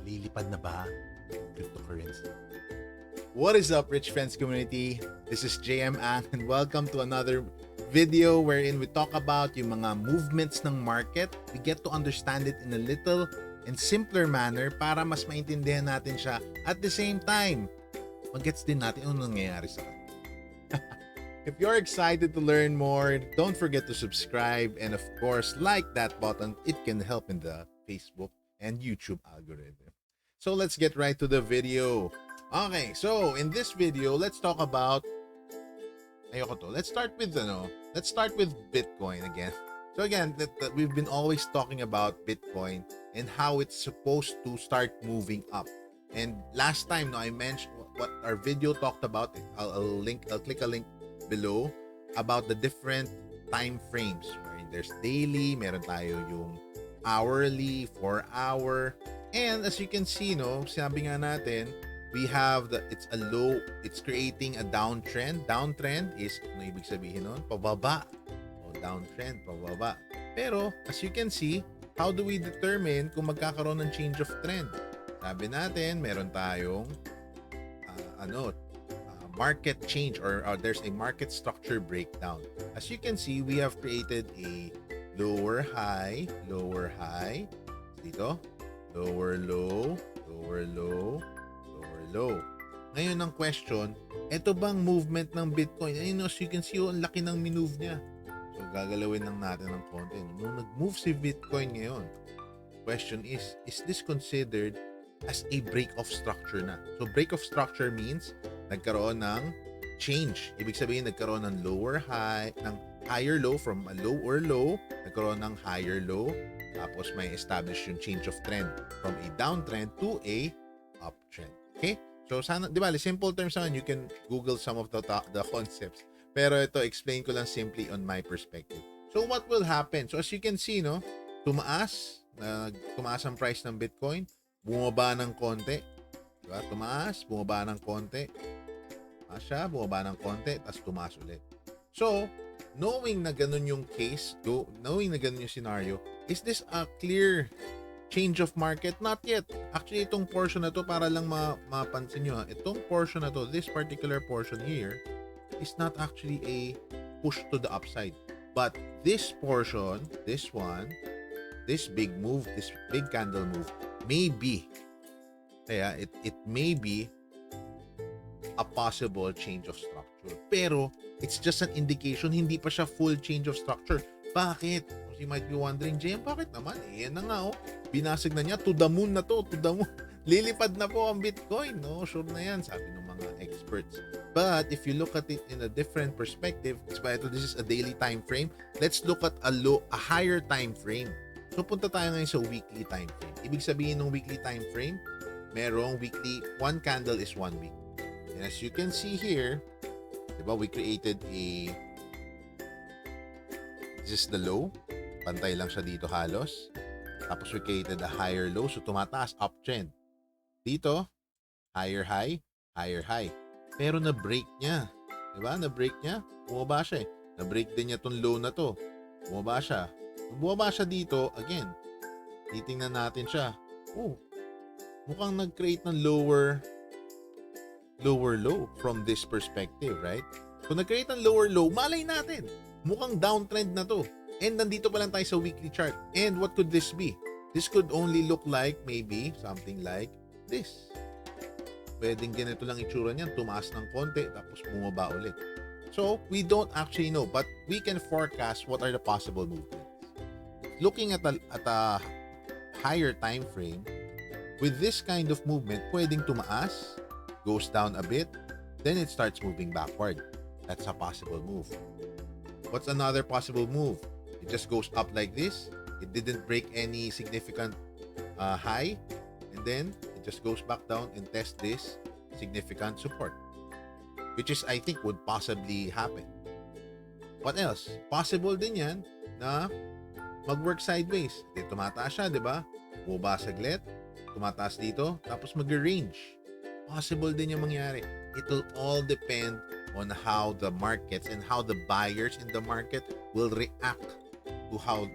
Lilipad na ba cryptocurrency? What is up, Rich Friends community? This is JM Ang and welcome to another video wherein we talk about yung mga movements ng market. We get to understand it in a little and simpler manner para mas maintindihan natin siya. At the same time, mag-gets din natin ano nangyayari sa kanya. If you're excited to learn more, don't forget to subscribe and of course, like that button. It can help in the Facebook and YouTube algorithm. So let's get right to the video. Okay, so in this video, let's talk about let's start with Bitcoin again. So again, that we've been always talking about Bitcoin and how it's supposed to start moving up. And last time, I mentioned what our video talked about. I'll click a link below about the different time frames. Right? There's daily, meron tayo yung hourly, 4 hour, and as you can see, sabi nga natin, we have it's a low, it's creating a downtrend. Downtrend is, ano ibig sabihin nun? Pababa. O downtrend, pababa. Pero, as you can see, how do we determine kung magkakaroon ng change of trend? Sabi natin, meron tayong market change or there's a market structure breakdown. As you can see, we have created a lower high, dito, lower low, lower low, lower low. Ngayon ang question, ito bang movement ng Bitcoin? Ayun, as you can see, ang laki ng minove niya. So gagalawin lang natin ng konti. Nung nag-move si Bitcoin ngayon, question is this considered as a break of structure na? So break of structure means nagkaroon ng change. Ibig sabihin, nagkaroon ng lower high, ng higher low, from a lower low, nagkaroon ng higher low, tapos may establish yung change of trend from a downtrend to a uptrend. Okay? So sana, di ba, simple terms naman, you can Google some of the concepts. Pero ito, explain ko lang simply on my perspective. So what will happen? So as you can see, tumaas ang price ng Bitcoin, bumaba ng konti. Diba? Tumaas, bumaba ng konti. Bumaba ng konti, tapos tumaas ulit. So, knowing na ganun yung case, knowing na ganun yung scenario, is this a clear change of market? Not yet. Actually, itong portion na to, para lang mapansin nyo, itong portion na to, this particular portion here, is not actually a push to the upside. But this portion, this one, this big move, this big candle move, may be, it may be a possible change of structure. Pero, it's just an indication, hindi pa siya full change of structure. Bakit? You might be wondering, Jem, bakit naman? Yan na nga, binasag na niya, to the moon na to, to the moon. Lilipad na po ang Bitcoin, no? Sure na yan, sabi ng mga experts. But, if you look at it in a different perspective, this is a daily time frame, let's look at a higher time frame. So, punta tayo ngayon sa weekly time frame. Ibig sabihin ng weekly time frame, merong weekly, one candle is 1 week. And as you can see here, diba, we created this is the low. Pantay lang siya dito halos. Tapos we created a higher low. So tumataas, uptrend. Dito, higher high, higher high. Pero na-break niya. Diba? Na-break niya. Bumaba siya eh. Na-break din niya tong low na to. Bumaba siya. Bumaba siya dito, again, titingnan natin siya. Mukhang nag-create ng lower low from this perspective, right? Kung nag-create ng lower low, malay natin, mukhang downtrend na to. And nandito pa lang tayo sa weekly chart. And what could this be? This could only look like maybe something like this. Pwedeng ganito lang itsura niyan, tumaas ng konti, tapos bumaba ulit. So, we don't actually know, but we can forecast what are the possible movements. Looking at a higher time frame, with this kind of movement, pwedeng tumaas, goes down a bit, then it starts moving backward. That's a possible move. What's another possible move? It just goes up like this. It didn't break any significant high, and then it just goes back down and tests this significant support, which is, I think, would possibly happen. What else? Possible din yan na mag-work sideways. Tumataas siya, di ba? Bumaba saglit, tumataas dito, tapos mag-range. Possible din yung mangyari. It will all depend on how the markets and how the buyers in the market will react to how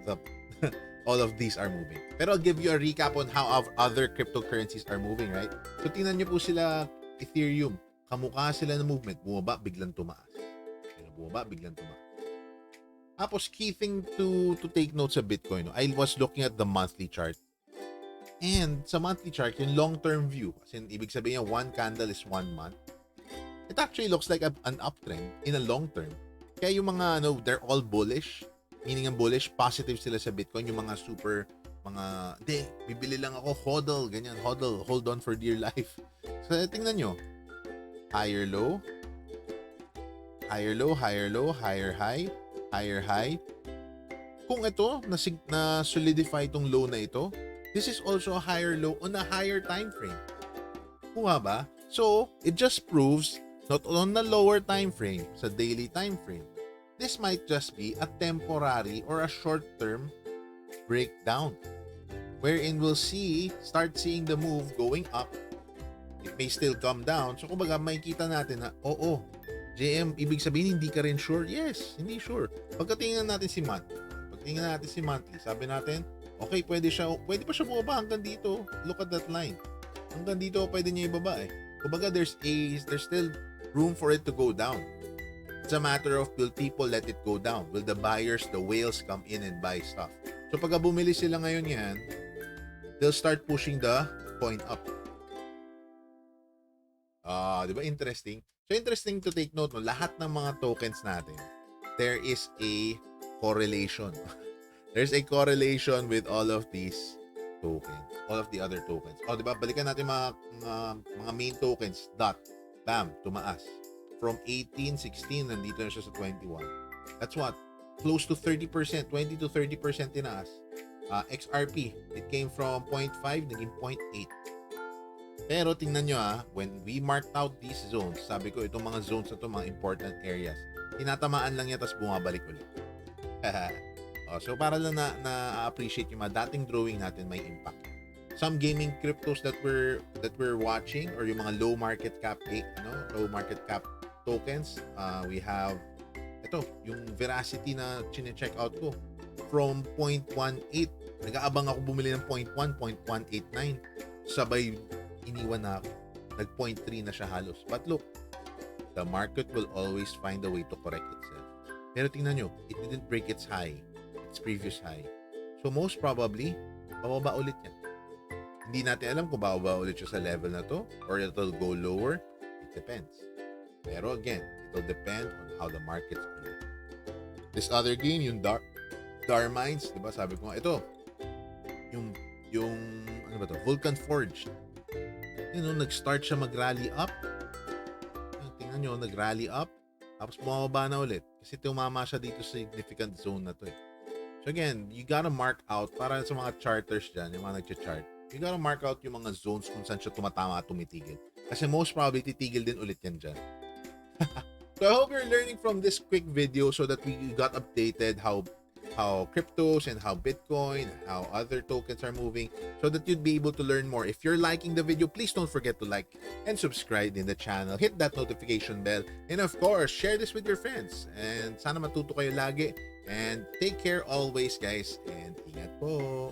all of these are moving. Pero I'll give you a recap on how other cryptocurrencies are moving, right? So tingnan nyo po sila, Ethereum, kamukha sila ng movement, bumaba, biglang tumaas. Bumaba, biglang tumaas. Tapos key thing to take note sa Bitcoin, I was looking at the monthly chart. And sa monthly chart, yung long-term view, as in, ibig sabihin one candle is 1 month, it actually looks like an uptrend in a long term. Kaya yung mga, they're all bullish, meaning ang bullish, positive sila sa Bitcoin, yung mga super, bibili lang ako, hodl, ganyan, hodl, hold on for dear life. So, tingnan nyo, higher low, higher low, higher low, higher high, higher high. Kung ito, na solidify itong low na ito, this is also a higher low on a higher time frame. Kuha ba? So, it just proves not on the lower time frame, sa daily time frame, this might just be a temporary or a short-term breakdown wherein we'll start seeing the move going up. It may still come down. So, kumbaga, makikita natin na, JM, ibig sabihin, hindi ka rin sure? Yes, hindi sure. Pagkatingnan natin si monthly, sabi natin, okay, pwede pa siya bumaba hanggang dito. Look at that line. Hanggang dito, pwede niya ibaba eh. Kumbaga, there's still room for it to go down. It's a matter of, will people let it go down? Will the buyers, the whales come in and buy stuff? So, pagka bumili sila ngayon yan, they'll start pushing the coin up. Di ba? Interesting. So, interesting to take note, lahat ng mga tokens natin, there is a correlation. There's a correlation with all of these tokens, all of the other tokens. Di ba? Balikan natin mga main tokens. DOT. Bam, tumaas. From 18, 16, nandito na siya sa 21. That's what? Close to 30%, 20 to 30% tinaas. XRP, it came from 0.5, naging 0.8. Pero tingnan nyo when we marked out these zones, sabi ko itong mga zones na to, mga important areas, tinatamaan lang yan, tapos bumabalik ulit. So para lang na-appreciate yung mga dating drawing natin, may impact. Some gaming cryptos that we're watching, or yung mga low market cap tokens, we have ito, yung Veracity na chine-check out ko from 0.18, nag-aabang ako bumili ng 0.1, 0.189, sabay iniwan na ako, nag 0.3 na siya halos. But look, the market will always find a way to correct itself. Pero tingnan nyo, it didn't break its high, its previous high. So most probably, bababa ulit yan. Hindi natin alam kung bababa ulit siya sa level na to, or it'll go lower. It depends. Pero again, it'll depend on how the markets move. This other game, yung Dar Mines, diba? Sabi ko nga, ito, yung ano ba to? Vulcan Forge. Nag-start siya mag-rally up. Tingnan nyo, nag-rally up. Tapos bumababa na ulit. Kasi tumama siya dito sa significant zone na to eh. So again, you gotta mark out, para sa mga charters dyan, yung mga nag-chart, you gotta mark out yung mga zones kung saan siya tumatama at tumitigil. Kasi most probably, titigil din ulit yan dyan. So I hope you're learning from this quick video so that we got updated how cryptos and how Bitcoin, how other tokens are moving, so that you'd be able to learn more. If you're liking the video, please don't forget to like and subscribe in the channel. Hit that notification bell. And of course, share this with your friends. And sana matuto kayo lagi. And take care always, guys. And ingat po.